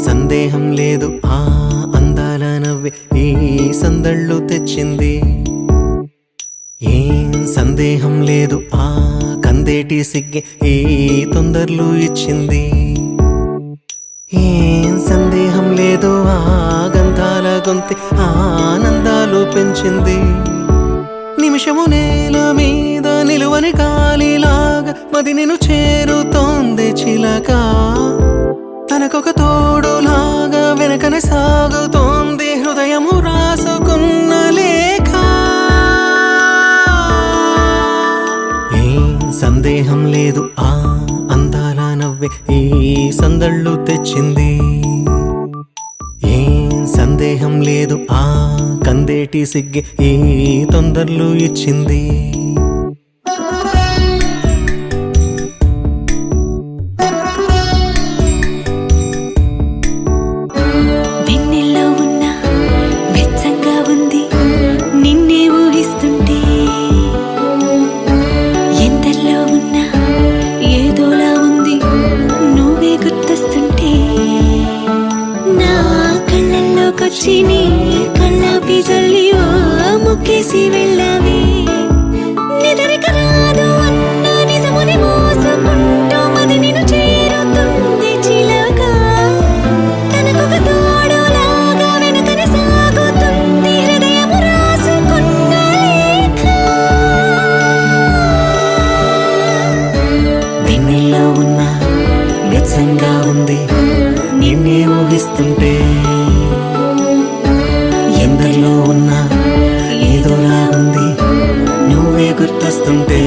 సందేహం లేదు ఆ అందాల నవ్వే ఈ సందళ్ళు తెచ్చింది. ఏం సందేహం లేదు ఆ కందేటి సిగ్గే ఈ తొందరలు ఇచ్చింది. ఏం సందేహం లేదు ఆ గంధాల గొంతె ఆనందాలు పెంచింది. నిమిషము నేల మీద నిలువని గాలిలాగా మది నిన్ను చేరుతోంది చిలక. తనకొక తోడులాగా వెనకనే సాగుతోంది హృదయము రాసుకున్న లేఖ. ఏం సందేహం లేదు ఆ అందాల నవ్వే ఈ సందళ్ళు తెచ్చింది. ఏం సందేహం లేదు ఆ కందేటి సిగ్గే ఈ తొందరలు ఇచ్చింది. నీ కళ్ళాపి జల్లి ముక్కేసి వెళ్ళావి. నిదరిక రాదు అన్న నిజముని మోసుకుంటూ మది నిన్ను చేరుతుంది చిలక. తనకొక తోడులాగా వెనకనే సాగుతుంది హృదయము రాసుకున్న లేఖ. వెన్నెల్లో ఉన్న వెచ్చంగా ఉంది నిన్నే ఊహిస్తుంటే. ఎందరిలో ఉన్నా ఏదోలా ఉంది నువ్వే గుర్తొస్తుంటే.